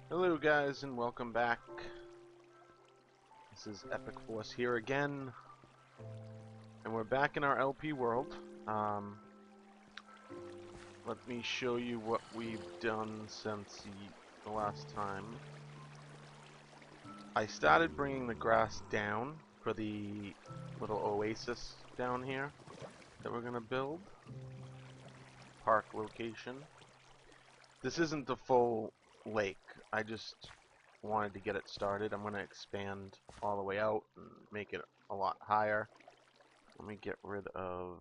Hello guys and welcome back. This is Epic Force here again. And we're back in our LP world. Let me show you what we've done since the last time. I started bringing the grass down for the little oasis down here that we're going to build. Park location. This isn't the full lake. I just wanted to get it started. I'm going to expand all the way out and make it a lot higher. Let me get rid of,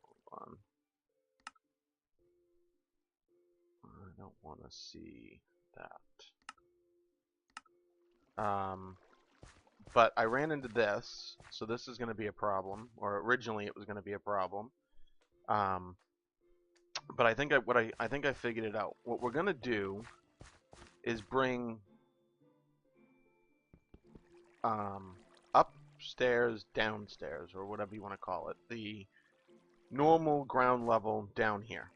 hold on. I don't want to see that. But I ran into this, so this is going to be a problem, or originally it was going to be a problem. But I think I think I figured it out. What we're going to do is bring upstairs, downstairs, or whatever you want to call it, the normal ground level down here.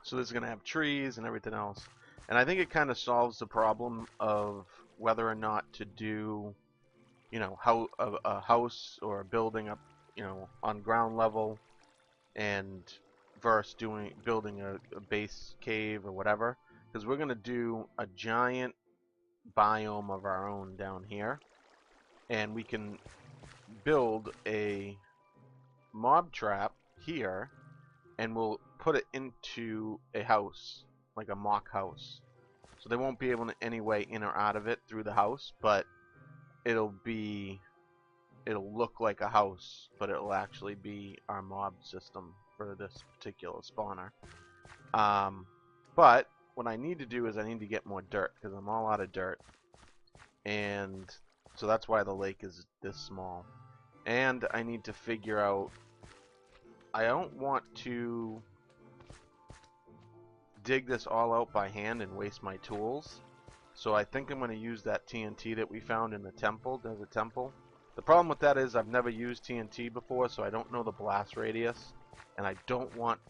So this is going to have trees and everything else. And I think it kind of solves the problem of whether or not to do, you know, how a house or a building up, you know, on ground level and versus building a base cave or whatever. Because we're going to do a giant biome of our own down here. And we can build a mob trap here, and we'll put it into a house, like a mock house. So they won't be able to any way in or out of it through the house, but it'll look like a house, but it'll actually be our mob system for this particular spawner. But what I need to do is I need to get more dirt, because I'm all out of dirt. And so that's why the lake is this small. And I need to figure out, I don't want to dig this all out by hand and waste my tools. So I think I'm going to use that TNT that we found in the temple, desert temple. The problem with that is I've never used TNT before, so I don't know the blast radius, and I don't want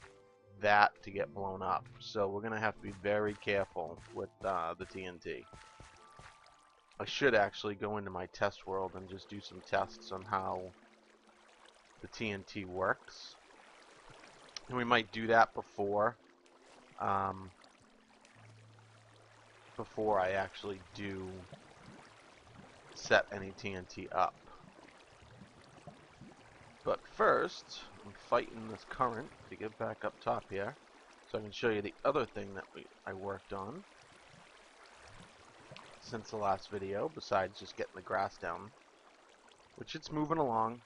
that to get blown up. So we're going to have to be very careful with the TNT. I should actually go into my test world and just do some tests on how the TNT works. And we might do that before I actually do set any TNT up. But first, I'm fighting this current to get back up top here, so I can show you the other thing that I worked on since the last video, besides just getting the grass down, which it's moving along.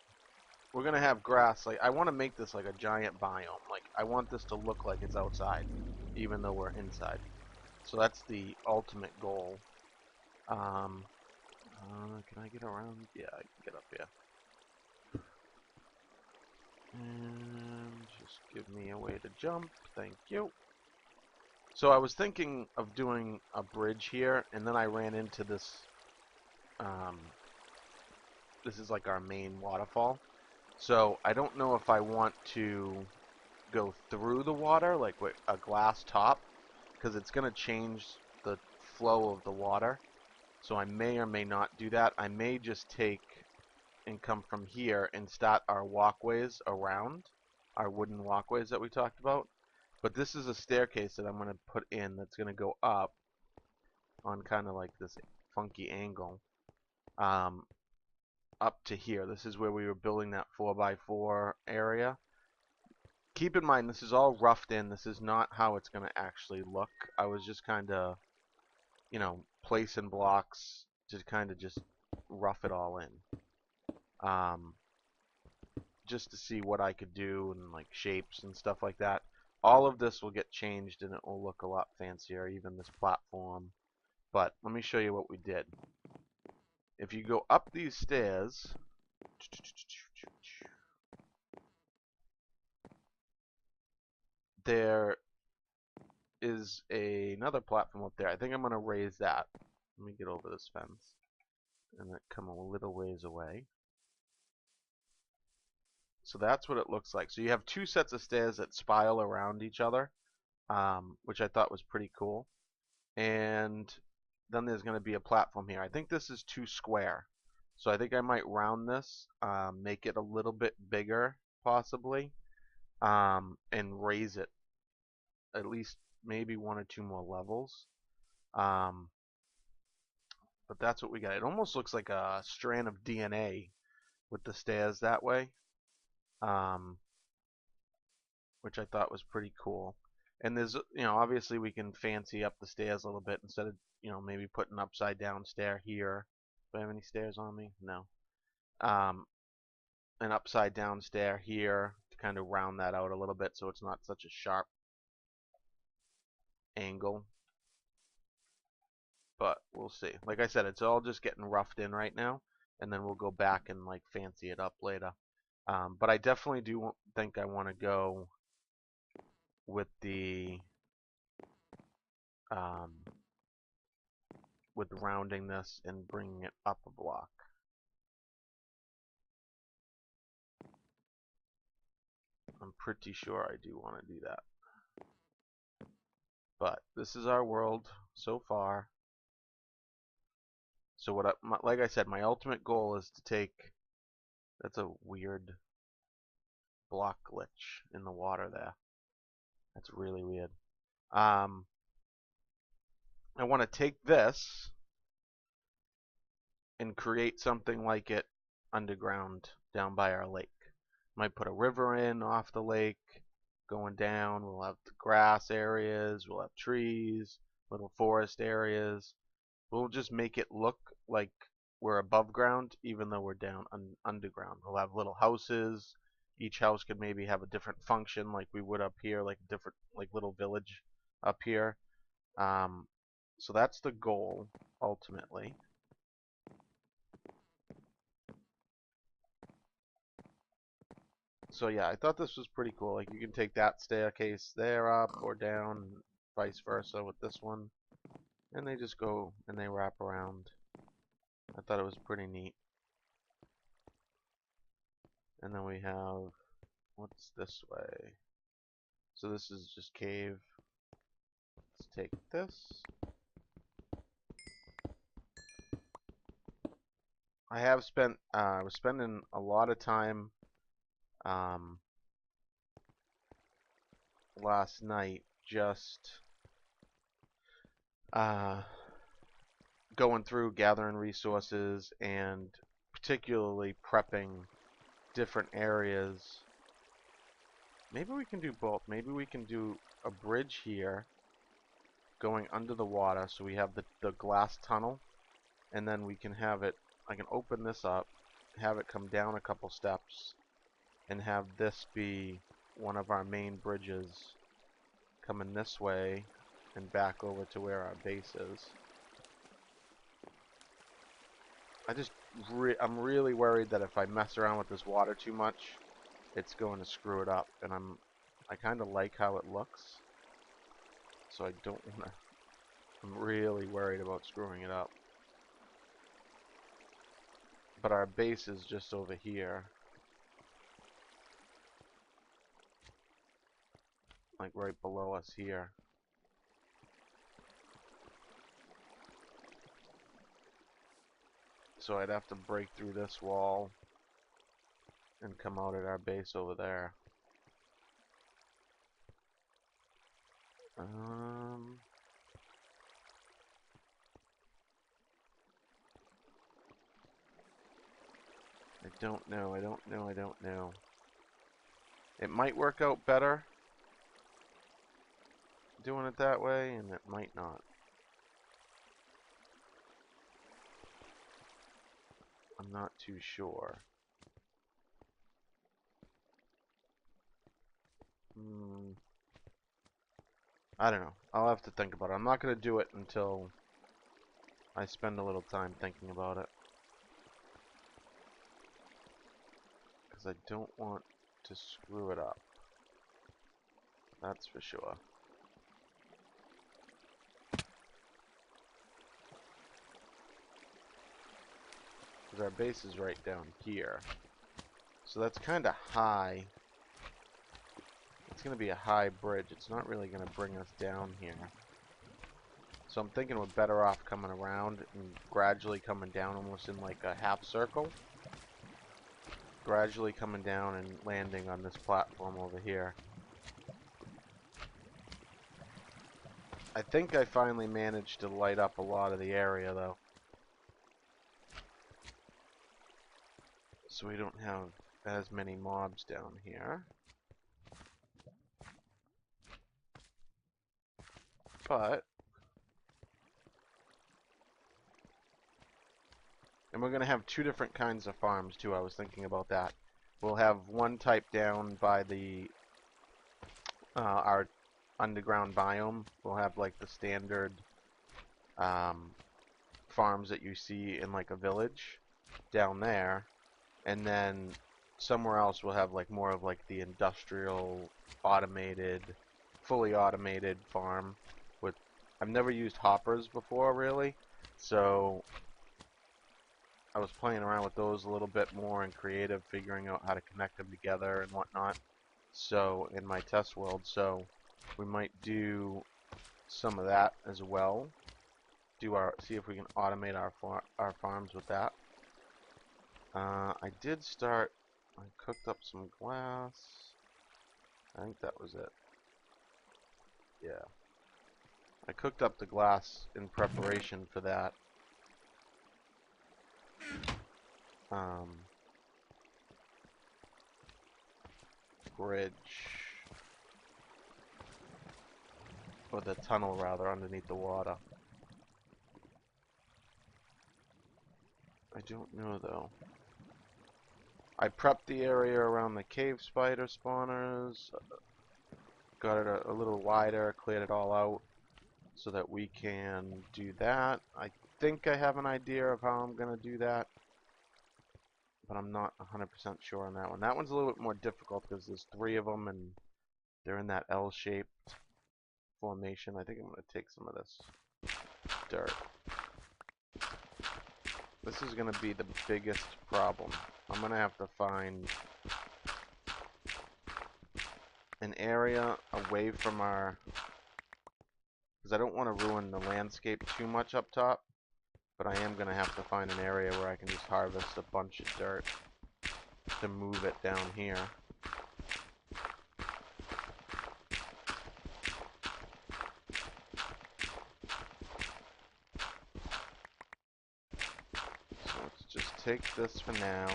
We're gonna have grass. Like, I want to make this like a giant biome. Like, I want this to look like it's outside, even though we're inside. So that's the ultimate goal. Can I get around? Yeah, I can get up here. And just give me a way to jump. Thank you. So I was thinking of doing a bridge here, and then I ran into this. This is like our main waterfall. So I don't know if I want to go through the water, like with a glass top, because it's going to change the flow of the water. So I may or may not do that. I may just take and come from here and start our walkways around, our wooden walkways that we talked about. But this is a staircase that I'm going to put in that's going to go up on kind of like this funky angle up to here. This is where we were building that 4x4 area. Keep in mind, this is all roughed in. This is not how it's going to actually look. I was just kind of, you know, placing blocks to kind of just rough it all in. Just to see what I could do and like shapes and stuff like that. All of this will get changed and it will look a lot fancier, even this platform. But let me show you what we did. If you go up these stairs, there is another platform up there. I think I'm going to raise that. Let me get over this fence and then come a little ways away. So that's what it looks like. So you have two sets of stairs that spiral around each other. which I thought was pretty cool. And then there's going to be a platform here. I think this is too square. So I think I might round this, make it a little bit bigger, possibly, and raise it at least maybe one or two more levels. Um, but that's what we got. It almost looks like a strand of DNA with the stairs that way, um, which I thought was pretty cool. And there's, obviously we can fancy up the stairs a little bit instead of, maybe putting upside down stair here. Do I have any stairs on me? No. Um, an upside down stair here to kind of round that out a little bit so it's not such a sharp angle. But we'll see. Like I said, it's all just getting roughed in right now, and then we'll go back and like fancy it up later. But I definitely do think I want to go with the um, with rounding this and bringing it up a block. I'm pretty sure I do want to do that. But this is our world so far. So like I said, my ultimate goal is to take. That's a weird block glitch in the water there. That's really weird. I want to take this and create something like it underground down by our lake. Might put a river in off the lake going down. We'll have the grass areas, we'll have trees, little forest areas. We'll just make it look like we're above ground even though we're down underground. We'll have little houses. Each house could maybe have a different function like we would up here, like a different like little village up here. So that's the goal ultimately. So yeah, I thought this was pretty cool. Like you can take that staircase there up or down, vice versa with this one. And they just go and they wrap around. I thought it was pretty neat. And then we have, what's this way? So this is just cave. Let's take this. I was spending a lot of time um, last night just going through gathering resources and particularly prepping different areas. Maybe we can do both. Maybe we can do a bridge here going under the water so we have the glass tunnel, and then we can have it, I can open this up, have it come down a couple steps, and have this be one of our main bridges coming this way and back over to where our base is. I'm really worried that if I mess around with this water too much, it's going to screw it up, and I kind of like how it looks, so I don't want to. I'm really worried about screwing it up. But our base is just over here, like right below us here. So I'd have to break through this wall and come out at our base over there. I don't know, I don't know, I don't know. It might work out better doing it that way, and it might not. I'm not too sure. I don't know. I'll have to think about it. I'm not going to do it until I spend a little time thinking about it. Because I don't want to screw it up. That's for sure. Because our base is right down here. So that's kind of high. It's going to be a high bridge. It's not really going to bring us down here. So I'm thinking we're better off coming around and gradually coming down almost in like a half circle. Gradually coming down and landing on this platform over here. I think I finally managed to light up a lot of the area though. So we don't have as many mobs down here. But and we're going to have two different kinds of farms too. I was thinking about that. We'll have one type down by the our underground biome. We'll have like the standard farms that you see in like a village down there, and then somewhere else we'll have like more of like the industrial, automated, fully automated farm. With I've never used hoppers before really, so I was playing around with those a little bit more and creative, figuring out how to connect them together and whatnot. So in my test world, so we might do some of that as well. See if we can automate our farms with that. I did start. I cooked up some glass. I think that was it. Yeah. I cooked up the glass in preparation for that. Bridge, or the tunnel rather, underneath the water. I don't know though. I prepped the area around the cave spider spawners, got it a little wider, cleared it all out so that we can do that. I think I have an idea of how I'm going to do that, but I'm not 100% sure on that one. That one's a little bit more difficult because there's 3 of them and they're in that L-shaped formation. I think I'm going to take some of this dirt. This is going to be the biggest problem. I'm going to have to find an area away from our... because I don't want to ruin the landscape too much up top, but I am going to have to find an area where I can just harvest a bunch of dirt to move it down here. So let's just take this for now.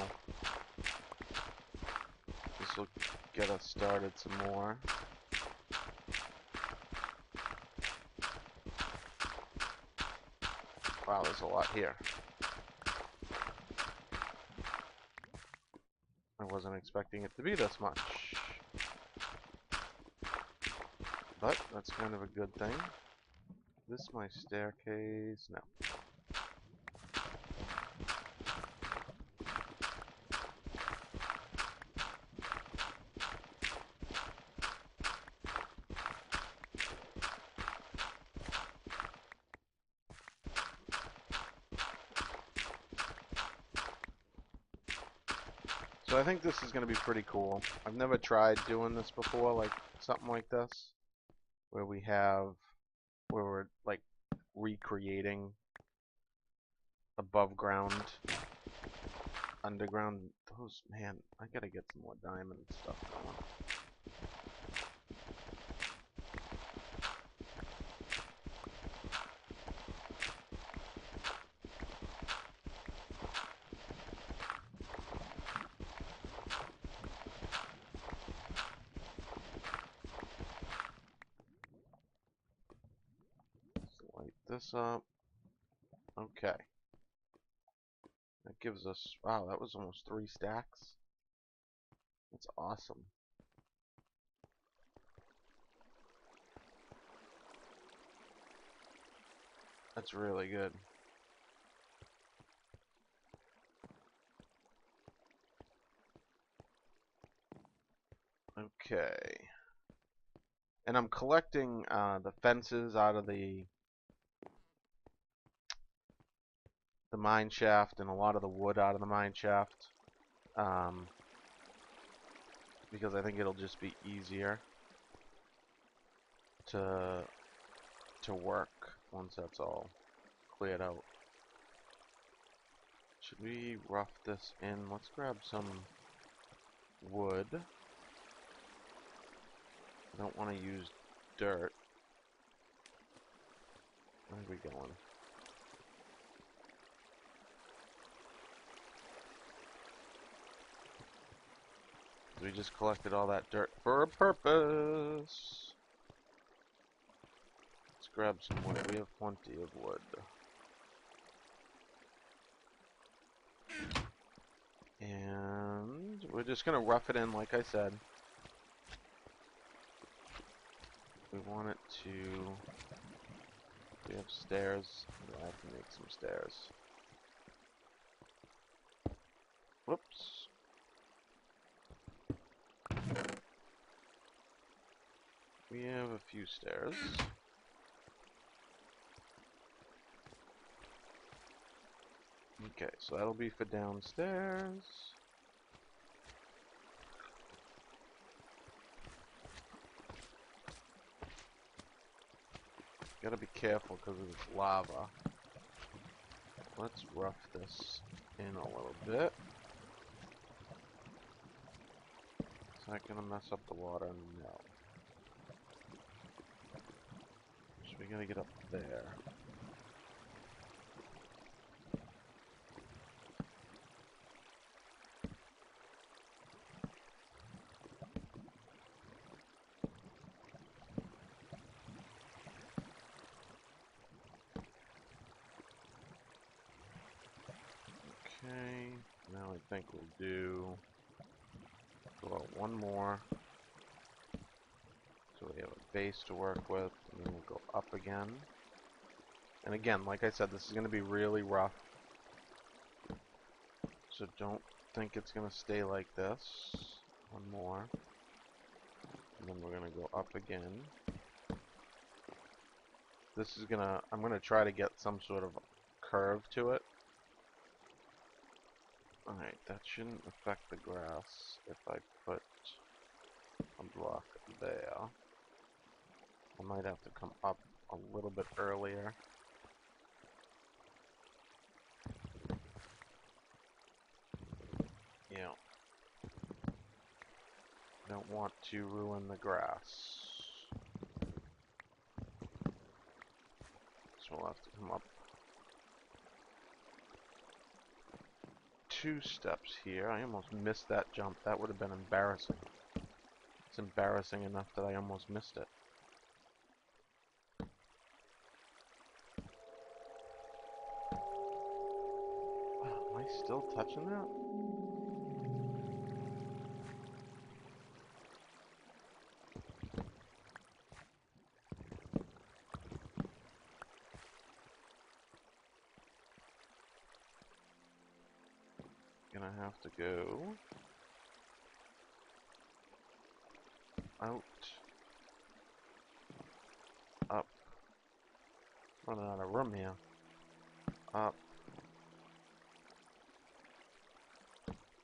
This will get us started some more. Wow, there's a lot here. I wasn't expecting it to be this much. But that's kind of a good thing. Is this my staircase? No. So I think this is going to be pretty cool. I've never tried doing this before, like something like this, where we're like recreating above ground, underground. Man, I gotta get some more diamond stuff going. Light this up. Okay. That gives us, wow, that was almost 3 stacks. That's awesome. That's really good. Okay. And I'm collecting the fences out of the mine shaft and a lot of the wood out of the mine shaft, because I think it'll just be easier. to work once that's all cleared out. Should we rough this in? Let's grab some wood. I don't want to use dirt. Where are we going? We just collected all that dirt for a purpose. Let's grab some wood. We have plenty of wood. And we're just gonna rough it in like I said. We want it to... We have stairs. I have to make some stairs. Whoops. We have a few stairs. Okay, so that'll be for downstairs. Gotta be careful because of this lava. Let's rough this in a little bit. Is that gonna mess up the water? No. So we gotta get up there. Okay, now I think we'll do one more. So we have a base to work with, and then we'll go up again. And again, like I said, this is going to be really rough. So don't think it's going to stay like this. One more. And then we're going to go up again. This is going to, I'm going to try to get some sort of curve to it. Alright, that shouldn't affect the grass if I put a block there. I might have to come up a little bit earlier. Yeah. Don't want to ruin the grass. So we'll have to come up 2 steps here. I almost missed that jump. That would have been embarrassing. It's embarrassing enough that I almost missed it. Am I still touching that? Gonna have to go out, up, running out of room here, up,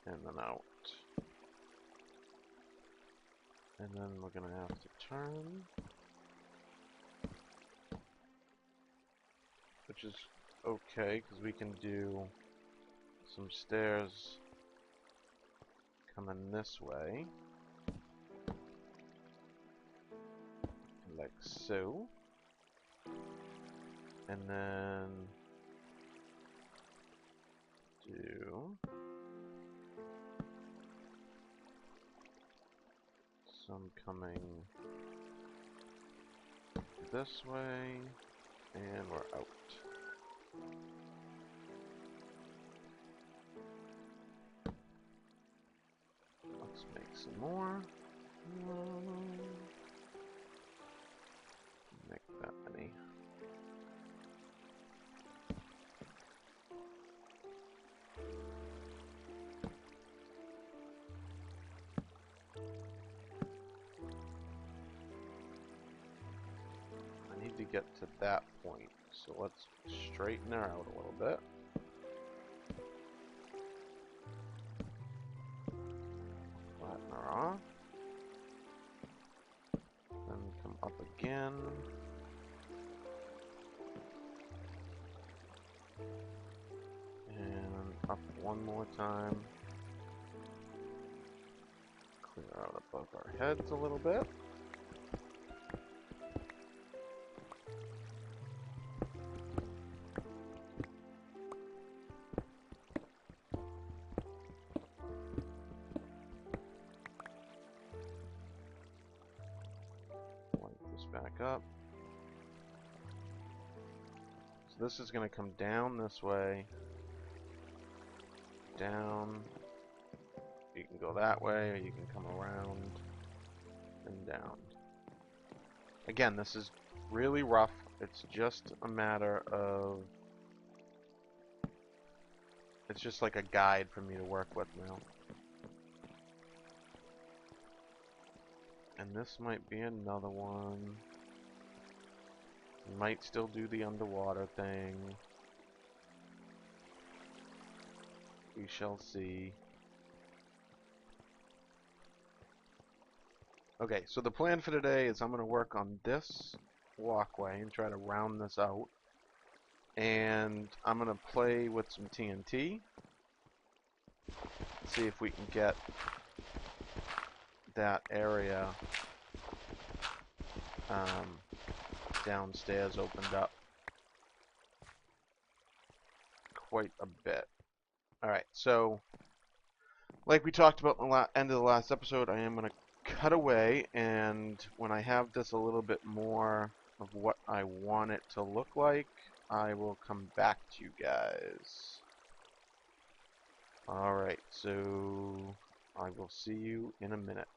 and then out. And then we're gonna have to turn, which is okay, because we can do some stairs coming this way, like so, and then do some coming this way, and we're out. Let's make some more. Make that many. I need to get to that point, so let's straighten her out a little bit. Flatten her off. Then come up in. And up one more time. Clear out above our heads a little bit. Light this back up. So this is going to come down this way. Down. You can go that way, or you can come around and down. Again, this is really rough. It's just a matter of... It's just like a guide for me to work with now. And this might be another one. Might still do the underwater thing. We shall see. Okay, so the plan for today is I'm going to work on this walkway and try to round this out. And I'm going to play with some TNT. See if we can get that area downstairs opened up quite a bit. Alright, so like we talked about in the end of the last episode, I am going to cut away, and when I have this a little bit more of what I want it to look like, I will come back to you guys. Alright, so I will see you in a minute.